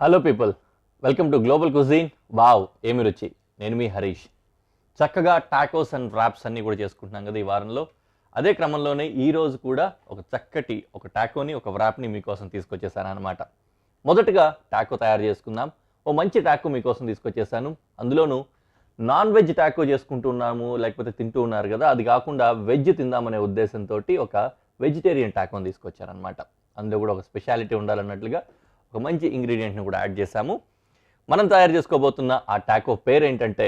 Hello people, welcome to global cuisine. Wow ఏమి రుచి. నేను మీ హరీష్. చక్కగా టాకోస్ అండ్ ర్యాప్స్ అన్నీ కూడా చేసుకుంటున్నాం కదా ఈ వారంలో. అదే క్రమంలోనే ఈరోజు కూడా ఒక చక్కటి టాకోని ఒక ర్యాప్ని మీకోసం తీసుకొచ్చేసాను అనమాట. మొదటగా టాకో తయారు చేసుకుందాం. ఓ మంచి టాకో మీకోసం తీసుకొచ్చేసాను. అందులోనూ నాన్ వెజ్ టాకో చేసుకుంటున్నాము, లేకపోతే తింటూ ఉన్నారు కదా, అది కాకుండా వెజ్ తిందామనే ఉద్దేశంతో ఒక వెజిటేరియన్ టాకోని తీసుకొచ్చారనమాట. అందులో కూడా ఒక స్పెషాలిటీ ఉండాలన్నట్లుగా ఒక మంచి ఇంగ్రీడియంట్ని కూడా యాడ్ చేశాము. మనం తయారు చేసుకోబోతున్న ఆ టాకో పేరు ఏంటంటే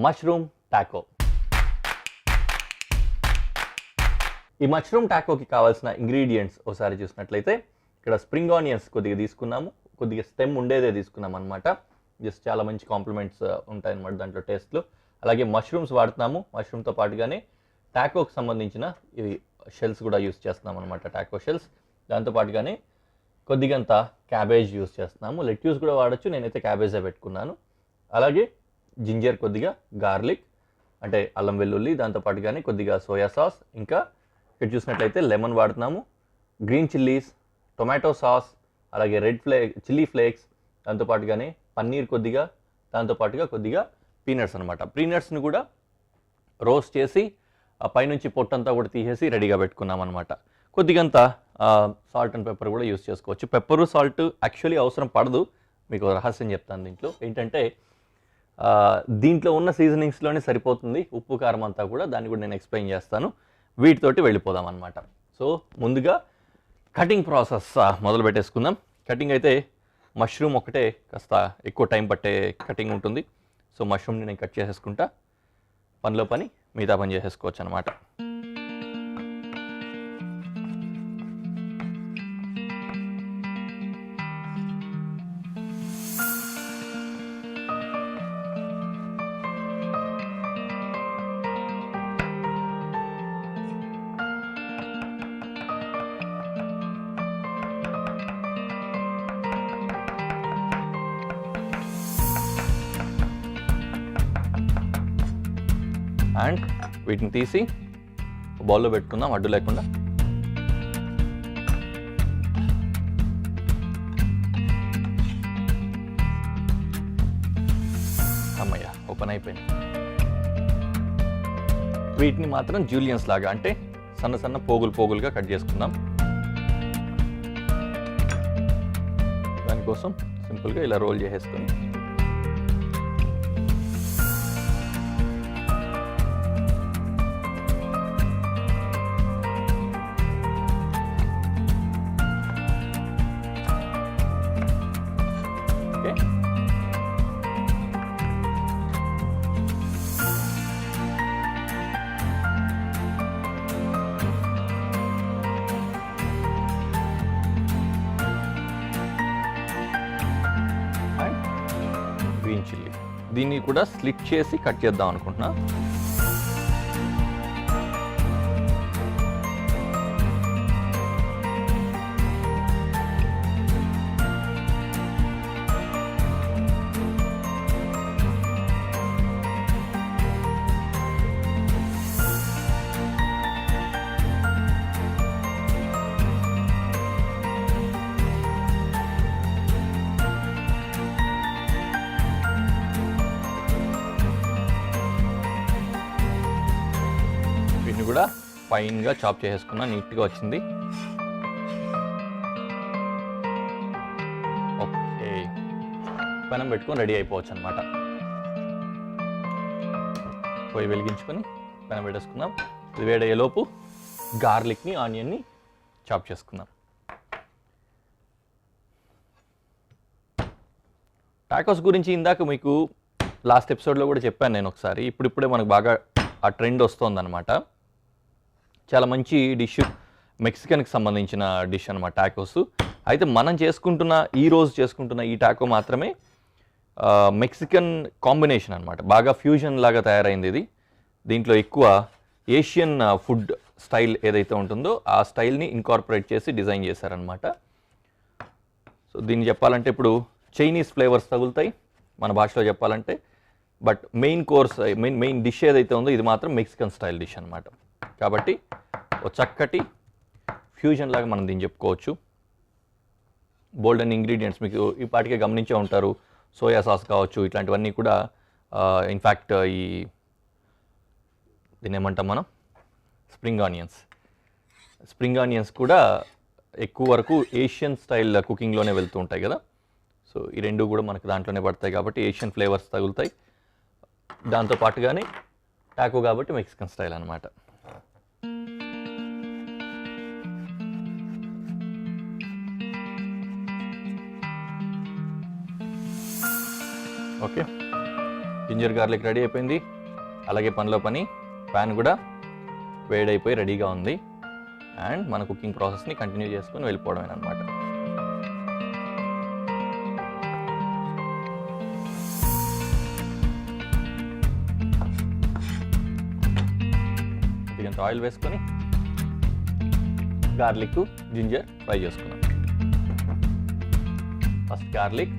మష్రూమ్ టాకో. ఈ మష్రూమ్ టాకోకి కావాల్సిన ఇంగ్రీడియంట్స్ ఒకసారి చూసినట్లయితే ఇక్కడ స్ప్రింగ్ ఆనియన్స్ కొద్దిగా తీసుకున్నాము, కొద్దిగా స్టెమ్ ఉండేదే తీసుకున్నాం అనమాట. జస్ట్ చాలా మంచి కాంప్లిమెంట్స్ ఉంటాయన్నమాట దాంట్లో టేస్ట్లు. అలాగే మష్రూమ్స్ వాడుతున్నాము. మష్రూమ్తో పాటుగానే టాకోకి సంబంధించిన ఇవి షెల్స్ కూడా యూస్ చేస్తున్నాం అనమాట, టాకో షెల్స్. దాంతోపాటుగానే కొద్దిగంత క్యాబేజ్ యూస్ చేస్తున్నాము. లెట్యూస్ కూడా వాడచ్చు, నేనైతే క్యాబేజే పెట్టుకున్నాను. అలాగే జింజర్, కొద్దిగా గార్లిక్ అంటే అల్లం వెల్లుల్లి, దాంతోపాటుగానే కొద్దిగా సోయా సాస్, ఇంకా ఇక్కడ చూసినట్లయితే లెమన్ వాడుతున్నాము, గ్రీన్ చిల్లీస్, టొమాటో సాస్, అలాగే రెడ్ చిల్లీ ఫ్లేక్స్, దాంతోపాటుగానే పన్నీర్ కొద్దిగా, దాంతోపాటుగా కొద్దిగా పీనట్స్ అనమాట. పీనట్స్ని కూడా రోస్ట్ చేసి ఆ పైనుంచి పొట్టంతా కూడా తీసేసి రెడీగా పెట్టుకున్నాం అనమాట. కొద్దిగంత సాల్ట్ అండ్ పెప్పర్ కూడా యూస్ చేసుకోవచ్చు. పెప్పరు సాల్ట్ యాక్చువల్లీ అవసరం పడదు. మీకు రహస్యం చెప్తాను దీంట్లో ఏంటంటే, దీంట్లో ఉన్న సీజనింగ్స్లోనే సరిపోతుంది ఉప్పు కారం అంతా కూడా. దాన్ని కూడా నేను ఎక్స్ప్లెయిన్ చేస్తాను. వీటితోటి వెళ్ళిపోదాం అనమాట. సో ముందుగా కటింగ్ ప్రాసెస్ మొదలు పెట్టేసుకుందాం. కటింగ్ అయితే మష్రూమ్ ఒకటే కాస్త ఎక్కువ టైం పట్టే కటింగ్ ఉంటుంది. సో మష్రూమ్ని నేను కట్ చేసేసుకుంటా, పనిలో పని మిగతా పని చేసేసుకోవచ్చు అనమాట. అండ్ వీటిని తీసి బౌల్లో పెట్టుకుందాం అడ్డు లేకుండా. అమ్మయ్య, ఓపెన్ అయిపోయింది. వీటిని మాత్రం జూలియన్స్ లాగా అంటే సన్న సన్న పోగులుగా కట్ చేసుకుందాం. దానికోసం సింపుల్గా ఇలా రోల్ చేసేసుకొని గ్రీన్ చిల్లీ, దీన్ని కూడా స్లిట్ చేసి కట్ చేద్దాం అనుకుంటున్నా. కూడా ఫైన్గా చాప్ చేసేసుకున్నా, నీట్గా వచ్చింది. ఓకే, పెనం పెట్టుకొని రెడీ అయిపోవచ్చు అనమాట. పొయ్యి వెలిగించుకొని పెనం పెట్టేసుకుందాం. ఇది వేడయ్యేలోపు గార్లిక్ని, ఆనియన్ని చాప్ చేసుకుందాం. టాకోస్ గురించి ఇందాక మీకు లాస్ట్ ఎపిసోడ్లో కూడా చెప్పాను నేను ఒకసారి. ఇప్పుడిప్పుడే మనకు బాగా ఆ ట్రెండ్ వస్తుందన్నమాట. చాలా మంచి డిష్, మెక్సికన్కి సంబంధించిన డిష్ అనమాట టాకోస్. అయితే మనం ఈరోజు చేసుకుంటున్న ఈ టాకో మాత్రమే మెక్సికన్ కాంబినేషన్ అనమాట. బాగా ఫ్యూజన్ లాగా తయారైంది ఇది. దీంట్లో ఎక్కువ ఏషియన్ ఫుడ్ స్టైల్ ఏదైతే ఉంటుందో ఆ స్టైల్ని ఇన్కార్పొరేట్ చేసి డిజైన్ చేశారనమాట. సో దీన్ని చెప్పాలంటే ఇప్పుడు చైనీస్ ఫ్లేవర్స్ తగులుతాయి మన భాషలో చెప్పాలంటే. But main course, main dish ఏదైతే ఉందో ఇది మాత్రం మెక్సికన్ స్టైల్ డిష్ అనమాట. కాబట్టి ఒక చక్కటి ఫ్యూజన్ లాగా మనం దీన్ని చెప్పుకోవచ్చు. బోల్డ్ అండ్ ఇంగ్రీడియంట్స్ మీకు ఈ పాటికే గమనించే ఉంటారు. సోయా సాస్ కావచ్చు, ఇట్లాంటివన్నీ కూడా ఇన్ఫ్యాక్ట్ దీన్ని ఏమంటాం మనం, స్ప్రింగ్ ఆనియన్స్ కూడా ఎక్కువ వరకు ఏషియన్ స్టైల్ కుకింగ్లోనే వెళ్తూ ఉంటాయి కదా. సో ఈ రెండు కూడా మనకు దాంట్లోనే పడతాయి కాబట్టి ఏషియన్ ఫ్లేవర్స్ తగులుతాయి. దాంతోపాటుగానే టాకో కాబట్టి మెక్సికన్ స్టైల్ అనమాట. ఓకే, జింజర్ గార్లిక్ రెడీ అయిపోయింది. అలాగే పనిలో పని ప్యాన్ కూడా వేడైపోయి రెడీగా ఉంది. అండ్ మన కుకింగ్ ప్రాసెస్ని కంటిన్యూ చేసుకొని వెళ్ళిపోవడమే అనమాట. కొద్దిగంత ఆయిల్ వేసుకొని గార్లిక్, జింజర్ ఫ్రై చేసుకున్నాం. ఫస్ట్ గార్లిక్,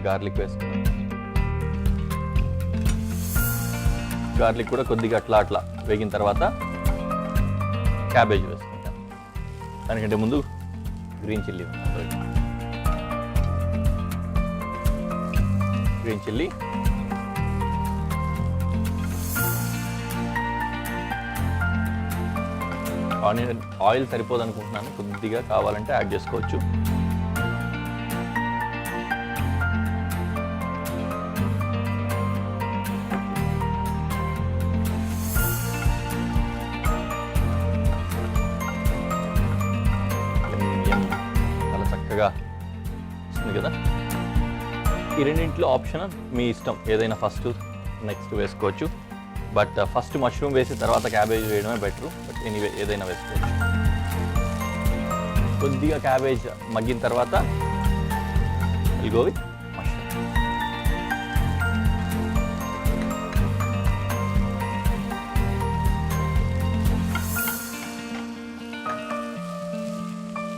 గార్లిక్ వేసుకున్నాం. గార్లిక్ కూడా కొద్దిగా అట్లా వేగిన తర్వాత క్యాబేజ్ వేసుకుంటాం. దానికంటే ముందు గ్రీన్ చిల్లీ ఆయిల్ సరిపోదు అనుకుంటున్నాను, కొద్దిగా కావాలంటే యాడ్ చేసుకోవచ్చు. వస్తుంది కదా. ఈ రెండింటిలో ఆప్షన్ మీ ఇష్టం, ఏదైనా ఫస్ట్ నెక్స్ట్ వేసుకోవచ్చు. బట్ ఫస్ట్ మష్రూమ్ వేసి తర్వాత క్యాబేజ్ వేయడమే బెటరు. బట్ ఎనీవే ఏదైనా వేసుకోవచ్చు. కొద్దిగా క్యాబేజ్ మగ్గిన తర్వాత విల్ గో విత్ మష్రూమ్.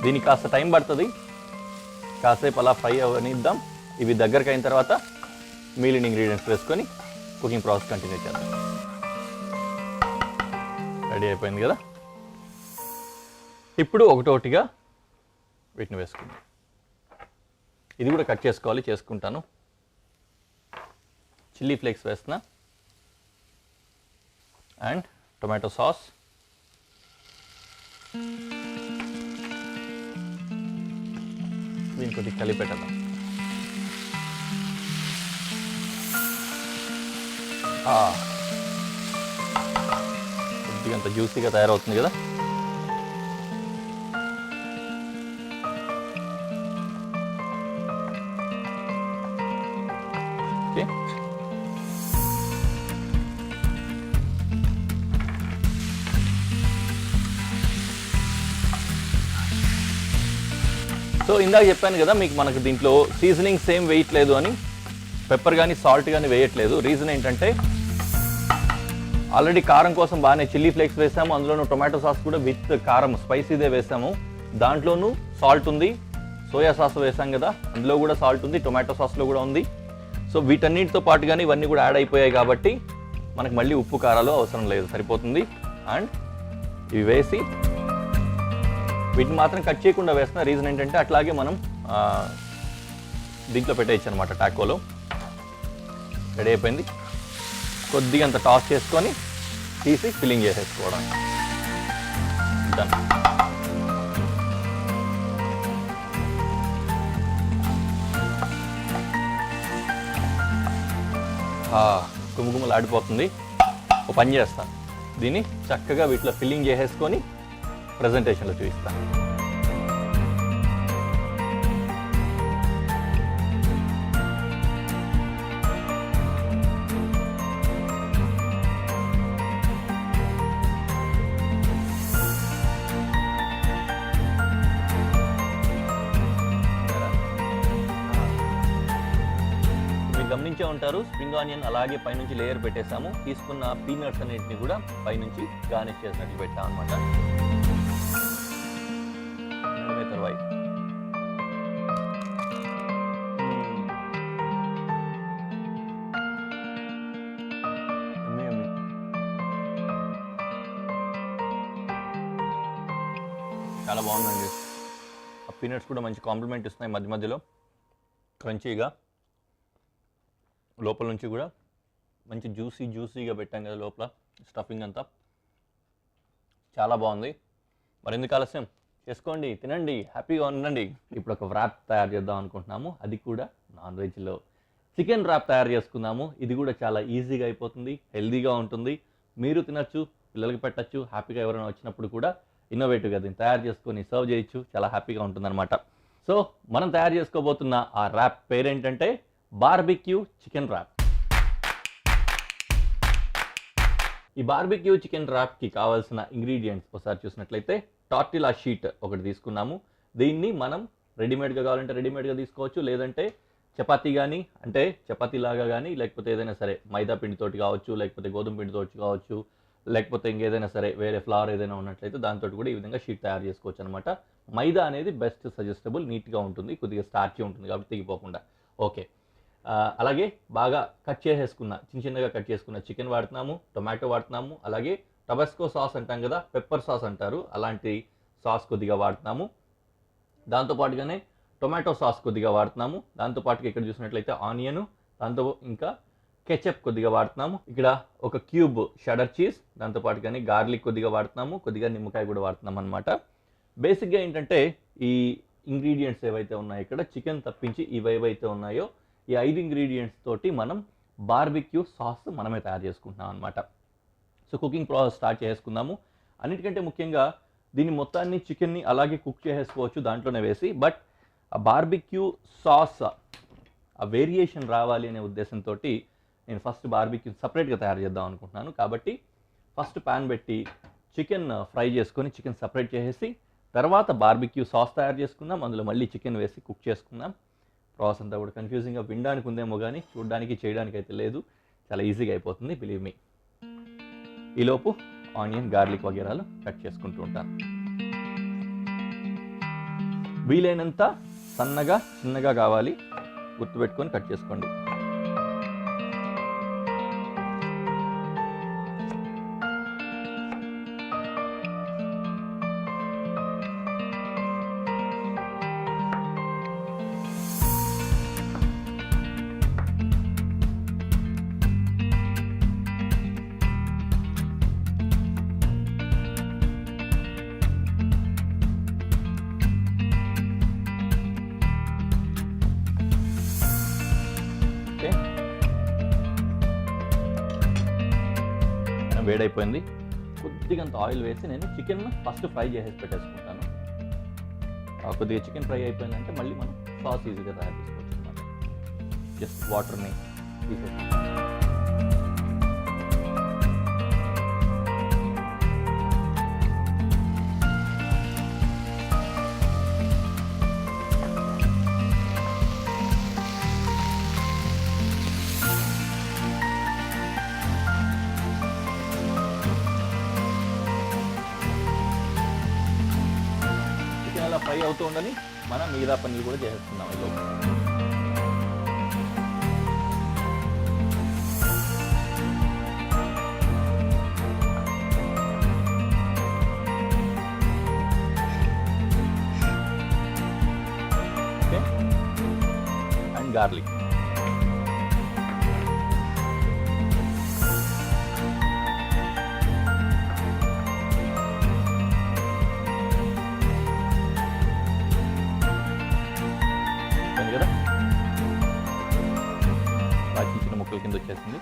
దీనికి కాస్త టైం పడుతుంది, కాసేపు అలా ఫ్రై అవనిద్దాం. ఇవి దగ్గరకు అయిన తర్వాత మిగిలిన ఇంగ్రీడియంట్స్ వేసుకొని కుకింగ్ ప్రాసెస్ కంటిన్యూ చేద్దాం. రెడీ అయిపోయింది కదా. ఇప్పుడు ఒకటోటిగా వీటిని వేసుకుందాం. ఇది కూడా కట్ చేసుకోవాలి, చేసుకుంటాను. చిల్లీ ఫ్లేక్స్ వేస్తున్నా అండ్ టొమాటో సాస్, దీన్ని కొద్దిగా కలిపెట్టదాం. కొద్దిగా అంత జ్యూసీగా తయారవుతుంది కదా. ఓకే, సో ఇందాక చెప్పాను కదా మీకు, మనకు దీంట్లో సీజనింగ్ సేమ్ వేయట్లేదు అని, పెప్పర్ కానీ సాల్ట్ కానీ వేయట్లేదు. రీజన్ ఏంటంటే ఆల్రెడీ కారం కోసం బాగానే చిల్లీ ఫ్లేక్స్ వేసాము, అందులోనూ టొమాటో సాస్ కూడా విత్ కారం స్పైసీదే వేసాము. దాంట్లోనూ సాల్ట్ ఉంది, సోయా సాస్ వేసాం కదా అందులో కూడా సాల్ట్ ఉంది, టొమాటో సాస్లో కూడా ఉంది. సో వీటన్నిటితో పాటుగానే ఇవన్నీ కూడా యాడ్ అయిపోయాయి కాబట్టి మనకు మళ్ళీ ఉప్పు కారాలు అవసరం లేదు, సరిపోతుంది. అండ్ ఇవి వేసి వీటిని మాత్రం కట్ చేయకుండా వేస్తున్న రీజన్ ఏంటంటే అట్లాగే మనం దీంట్లో పెట్టేయచ్చు అనమాట. టాకోలో రెడీ అయిపోయింది. కొద్దిగా అంత టాస్ చేసుకొని తీసి ఫిల్లింగ్ చేసేసుకోవడం. డన్. గుమగుమలు ఆడిపోతుంది. ఒక పని చేస్తాను, దీన్ని చక్కగా వీటిలో ఫిల్లింగ్ చేసేసుకొని ప్రెజెంటేషన్లో చూపిస్తాను. గమనించే ఉంటారు, స్ప్రింగ్ ఆనియన్ అలాగే పైనుంచి లేయర్ పెట్టేసాము. తీసుకున్న పీనట్స్ అన్నిటిని కూడా పైనుంచి గార్నిష్ చేసినట్లు పెట్టాం అనమాట. చాలా బాగుందండి. ఆ పీనట్స్ కూడా మంచి కాంప్లిమెంట్ ఇస్తున్నాయి మధ్య మధ్యలో, క్రంచీగా. లోపల నుంచి కూడా మంచి జ్యూసీగా పెట్టాం కదా లోపల స్టఫింగ్ అంతా. చాలా బాగుంది. మరెందుకు ఆలస్యం, చేసుకోండి, తినండి, హ్యాపీగా ఉండండి. ఇప్పుడు ఒక వ్రాప్ తయారు చేద్దాం అనుకుంటున్నాము, అది కూడా నాన్ వెజ్లో. చికెన్ వ్రాప్ తయారు చేసుకుందాము. ఇది కూడా చాలా ఈజీగా అయిపోతుంది, హెల్దీగా ఉంటుంది. మీరు తినచ్చు, పిల్లలకి పెట్టచ్చు. హ్యాపీగా ఎవరైనా వచ్చినప్పుడు కూడా ఇన్నోవేటివ్గా దీన్ని తయారు చేసుకొని సర్వ్ చేయొచ్చు. చాలా హ్యాపీగా ఉంటుందన్నమాట. సో మనం తయారు చేసుకోబోతున్న ఆ ర్యాప్ పేరేంటంటే బార్బిక్యూ చికెన్ ర్యాప్. ఈ బార్బిక్యూ చికెన్ ర్యాప్కి కావాల్సిన ఇంగ్రీడియంట్స్ ఒకసారి చూసినట్లయితే టార్టిలా షీట్ ఒకటి తీసుకున్నాము. దీన్ని మనం రెడీమేడ్గా కావాలంటే రెడీమేడ్గా తీసుకోవచ్చు, లేదంటే చపాతీ కానీ, అంటే చపాతీ లాగా కానీ, లేకపోతే ఏదైనా సరే మైదా పిండితోటి కావచ్చు, లేకపోతే గోధుమ పిండితోటి కావచ్చు, లేకపోతే ఇంకేదైనా సరే వేరే ఫ్లవర్ ఏదైనా ఉన్నట్లయితే దాంతో కూడా ఈ విధంగా షీట్ తయారు చేసుకోవచ్చు అనమాట. మైదా అనేది బెస్ట్ సజెస్టబుల్, నీట్గా ఉంటుంది, కొద్దిగా స్టార్చీ ఉంటుంది కాబట్టి తెగిపోకుండా. ఓకే, అలాగే బాగా కట్ చేసేసుకున్న చిన్నగా కట్ చేసుకున్న చికెన్ వాడుతున్నాము, టొమాటో వాడుతున్నాము, అలాగే టబాస్కో సాస్ అంటాం కదా, పెప్పర్ సాస్ అంటారు, అలాంటి సాస్ కొద్దిగా వాడుతున్నాము. దాంతోపాటుగానే టొమాటో సాస్ కొద్దిగా వాడుతున్నాము. దాంతోపాటుగా ఇక్కడ చూసినట్లయితే ఆనియన్, దాంతో ఇంకా కెచప్ కొద్దిగా వాడుతున్నాము. ఇక్కడ ఒక క్యూబ్ షెడర్ చీజ్, దాంతోపాటుగానే గార్లిక్ కొద్దిగా వాడుతున్నాము, కొద్దిగా నిమ్మకాయ కూడా వాడుతున్నాం అనమాట. బేసిక్గా ఏంటంటే ఈ ఇంగ్రీడియంట్స్ ఏవైతే ఉన్నాయో ఇక్కడ చికెన్ తప్పించి ఇవేవైతే ఉన్నాయో ఈ 5 ఇంగ్రీడియంట్స్ తోటి మనం బార్బిక్యూ సాస్ మనమే తయారు చేసుకుంటున్నాం అనమాట. సో కుకింగ్ ప్రాసెస్ స్టార్ట్ చేసుకుందాము. అన్నిటికంటే ముఖ్యంగా దీన్ని మొత్తాన్ని చికెన్ని అలాగే కుక్ చేసుకోవచ్చు దాంట్లోనే వేసి, బట్ ఆ బార్బిక్యూ సాస్ ఆ వేరియేషన్ రావాలి అనే ఉద్దేశంతో నేను ఫస్ట్ బార్బిక్యూ సపరేట్గా తయారు చేద్దాం అనుకుంటున్నాను. కాబట్టి ఫస్ట్ ప్యాన్ పెట్టి చికెన్ ఫ్రై చేసుకొని చికెన్ సపరేట్ చేసేసి తర్వాత బార్బిక్యూ సాస్ తయారు చేసుకుందాం. అందులో మళ్ళీ చికెన్ వేసి కుక్ చేసుకుందాం. ప్రాసెస్ అంతా కూడా కన్ఫ్యూజింగ్గా వినడానికి ఉందేమో కానీ చూడడానికి చేయడానికి అయితే లేదు, చాలా ఈజీగా అయిపోతుంది, బిలీవ్ మీ. ఈలోపు ఆనియన్, గార్లిక్ వగేరాలు కట్ చేసుకుంటూ ఉంటాను. వీలైనంత సన్నగా చిన్నగా కావాలి, గుర్తుపెట్టుకొని కట్ చేసుకోండి. వేడైపోయింది. కొద్దిగా అంత ఆయిల్ వేసి నేను చికెన్ ఫస్ట్ ఫ్రై చేసేసి పెట్టేసుకుంటాను. కొద్దిగా చికెన్ ఫ్రై అయిపోయిందంటే మళ్ళీ మనం సాస్ ఈజీగా తయారు చేసుకోవచ్చు అనమాట. జస్ట్ వాటర్ని తీసేసి ఫ్రై అవుతూ ఉండని మనం మిగతా పనులు కూడా చేసేస్తున్నాం. ఇలా ఓకే, అండ్ గార్లిక్. కదా బాగా చిన్న ముక్కల కింద వచ్చేసింది.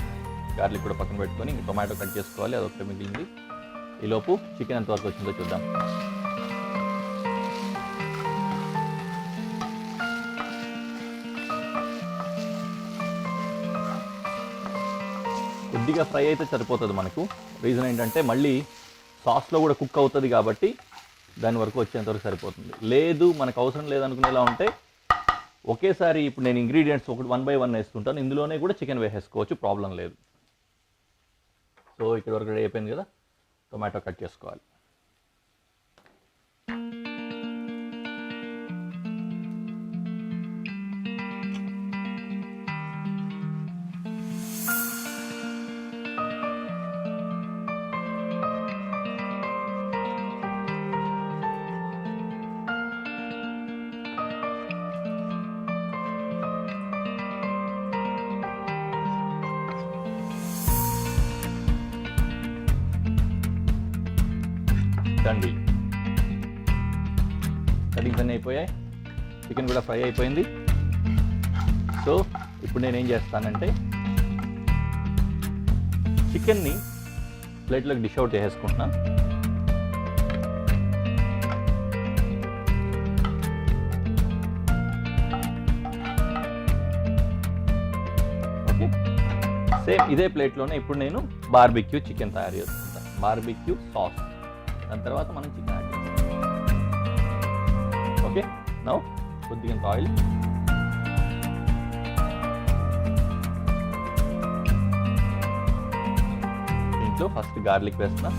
గార్లిక్ కూడా పక్కన పెట్టుకొని ఇంక టొమాటో కట్ చేసుకోవాలి, అదొకటి మిగిలింది. ఈలోపు చికెన్ ఎంతవరకు వచ్చిందో చూద్దాం. కొద్దిగా ఫ్రై అయితే సరిపోతుంది మనకు. రీజన్ ఏంటంటే మళ్ళీ సాస్లో కూడా కుక్ అవుతుంది కాబట్టి దాని వరకు వచ్చేంతవరకు సరిపోతుంది. లేదు మనకు అవసరం లేదనుకునేలా ఉంటే ఒకేసారి ఇప్పుడు నేను ఇంగ్రీడియంట్స్ ఒకటి 1 by 1 వేసుకుంటాను, ఇందులోనే కూడా చికెన్ వేసేసుకోవచ్చు, ప్రాబ్లం లేదు. సో ఇక్కడ వరకు రెడీ అయిపోయింది కదా, టొమాటో కట్ చేసుకోవాలి. Done deal. కర్రీస్ అన్నీ అయిపోయాయి, చికెన్ కూడా ఫ్రై అయిపోయింది. సో ఇప్పుడు నేనేం చేస్తానంటే చికెన్ని ప్లేట్లోకి డిష్ అవుట్ చేసేసుకుంటున్నాను. ఓకే, సేమ్ ఇదే ప్లేట్లోనే ఇప్పుడు నేను బార్బిక్యూ చికెన్ తయారు చేసుకుంటాను. బార్బిక్యూ సాస్, దాని తర్వాత మనం చికెన్ యాడ్ చేస్తాం. ఓకే, నౌ కొద్దిగా ఆయిల్, దీంట్లో ఫస్ట్ గార్లిక్ వేస్తున్నా.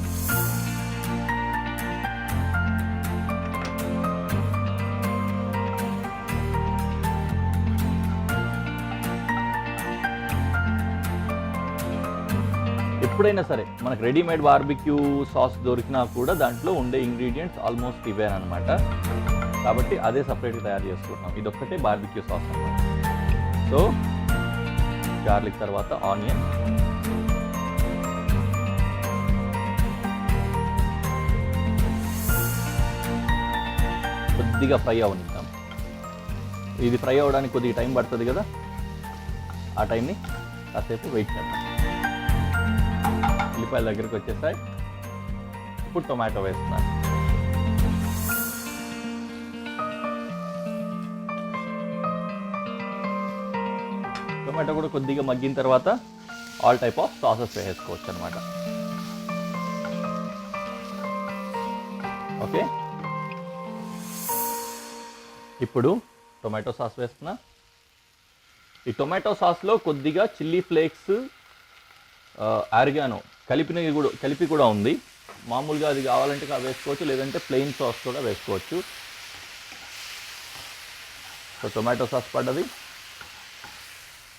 ఎప్పుడైనా సరే మనకు రెడీమేడ్ బార్బిక్యూ సాస్ దొరికినా కూడా దాంట్లో ఉండే ఇంగ్రీడియంట్స్ ఆల్మోస్ట్ ఇవేనమాట. కాబట్టి అదే సపరేట్గా తయారు చేసుకుంటున్నాం. ఇది ఒక్కటే బార్బిక్యూ సాస్ అన్నమాట. సో గార్లిక్ తర్వాత ఆనియన్, కొద్దిగా ఫ్రై అవనిద్దాం. ఇది ఫ్రై అవ్వడానికి కొద్దిగా టైం పడుతుంది కదా, ఆ టైంని కాసేపు వెయిట్ చేద్దాం. ఉల్లిపాయల దగ్గరికి వచ్చేసాయి. ఇప్పుడు టొమాటో వేస్తున్నాను. టొమాటో కూడా కొద్దిగా మగ్గిన తర్వాత ఆల్ టైప్ ఆఫ్ సాసెస్ వేసుకోవచ్చు అనమాట. ఓకే, ఇప్పుడు టొమాటో సాస్ వేస్తున్నా. ఈ టొమాటో సాస్లో కొద్దిగా చిల్లీ ఫ్లేక్స్, ఆరిగానో కలిపి కూడా ఉంది. మామూలుగా అది కావాలంటే వేసుకోవచ్చు, లేదంటే ప్లెయిన్ సాస్ కూడా వేసుకోవచ్చు. సో టొమాటో సాస్ పడ్డది.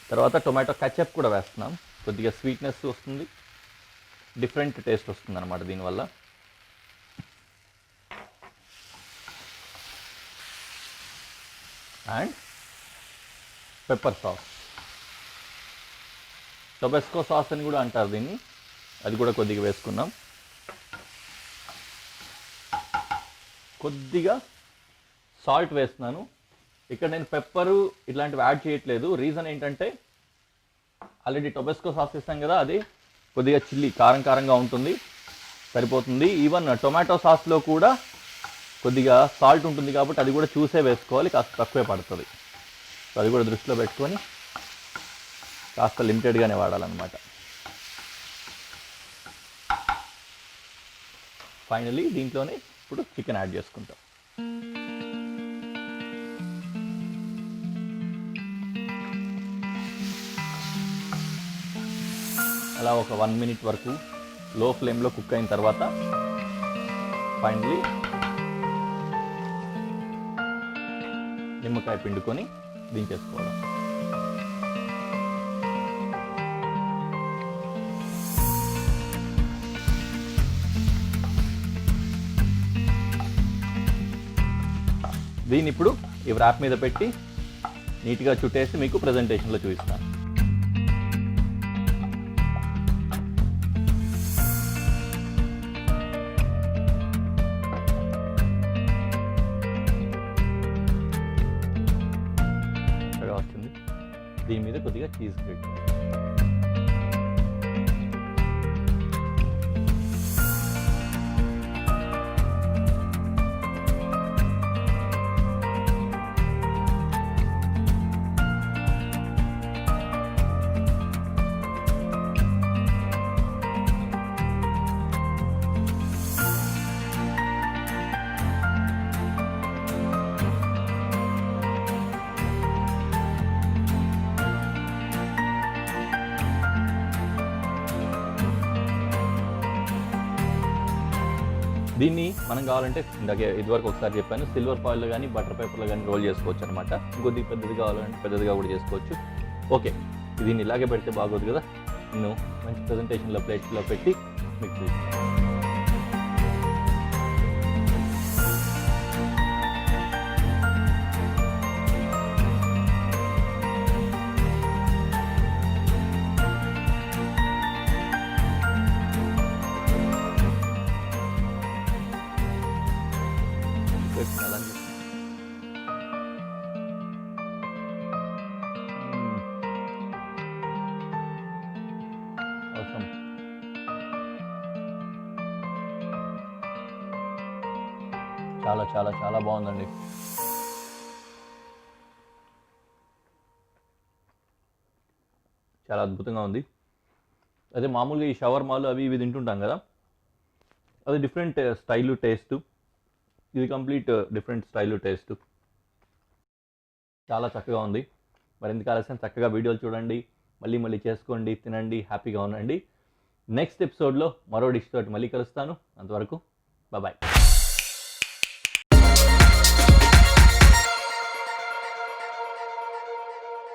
తర్వాత టొమాటో కచప్ కూడా వేస్తున్నాం. కొద్దిగా స్వీట్నెస్ వస్తుంది, డిఫరెంట్ టేస్ట్ వస్తుంది అన్నమాట దీనివల్ల. And pepper sauce, Tabasco sauce అని కూడా అంటారు దీన్ని, అది కూడా కొద్దిగా వేసుకున్నాం. కొద్దిగా సాల్ట్ వేస్తున్నాను. ఇక్కడ నేను పెప్పరు ఇట్లాంటివి యాడ్ చేయట్లేదు. రీజన్ ఏంటంటే ఆల్రెడీ టొబాస్కో సాస్ ఇస్తాం కదా, అది కొద్దిగా చిల్లీ కారంగా ఉంటుంది, సరిపోతుంది. ఈవెన్ టొమాటో సాస్లో కూడా కొద్దిగా సాల్ట్ ఉంటుంది కాబట్టి అది కూడా చూసే వేసుకోవాలి, కాస్త తక్కువే పడుతుంది. సో అది కూడా దృష్టిలో పెట్టుకొని కాస్త లిమిటెడ్గానే వాడాలన్నమాట. ఫైనలీ దీంట్లోనే ఇప్పుడు చికెన్ యాడ్ చేసుకుంటాం. అలా ఒక 1 minute వరకు లో ఫ్లేమ్లో కుక్ అయిన తర్వాత ఫైనలీ నిమ్మకాయ పిండుకొని దించేసుకోవడం. దీన్ని ఇప్పుడు ఈ వ్రాప్ మీద పెట్టి నీట్గా చుట్టేసి మీకు ప్రజెంటేషన్లో చూపిస్తాను. వచ్చింది. దీని మీద కొద్దిగా చీజ్ పెట్టి దీన్ని మనం కావాలంటే ఇందాకే ఇదివరకు ఒకసారి చెప్పాను, సిల్వర్ ఫాయిల్లో కానీ బటర్ పేపర్లో కానీ రోల్ చేసుకోవచ్చు అనమాట. కొద్దిగా పెద్దది కావాలంటే పెద్దదిగా కూడా చేసుకోవచ్చు. ఓకే, దీన్ని ఇలాగే పెడితే బాగోదు కదా, నేను మంచి ప్రజెంటేషన్లో ప్లేట్లో పెట్టి మీకు వచ్చేసింది అలా అని చెప్పి. అవసరం చాలా చాలా చాలా బాగుందండి. చాలా అద్భుతంగా ఉంది. అదే మామూలుగా ఈ షవర్మాలు అవి ఇవి తింటుంటాం కదా, అది డిఫరెంట్ స్టైలు టేస్ట్, ఇది కంప్లీట్ డిఫరెంట్ స్టైలు టేస్ట్. చాలా చక్కగా ఉంది. మరింత ఆలస్యం చక్కగా వీడియోలు చూడండి, మళ్ళీ మళ్ళీ చేసుకోండి, తినండి, హ్యాపీగా ఉండండి. నెక్స్ట్ ఎపిసోడ్లో మరో డిష్ తోటి మళ్ళీ కలుస్తాను. అంతవరకు బాయ్.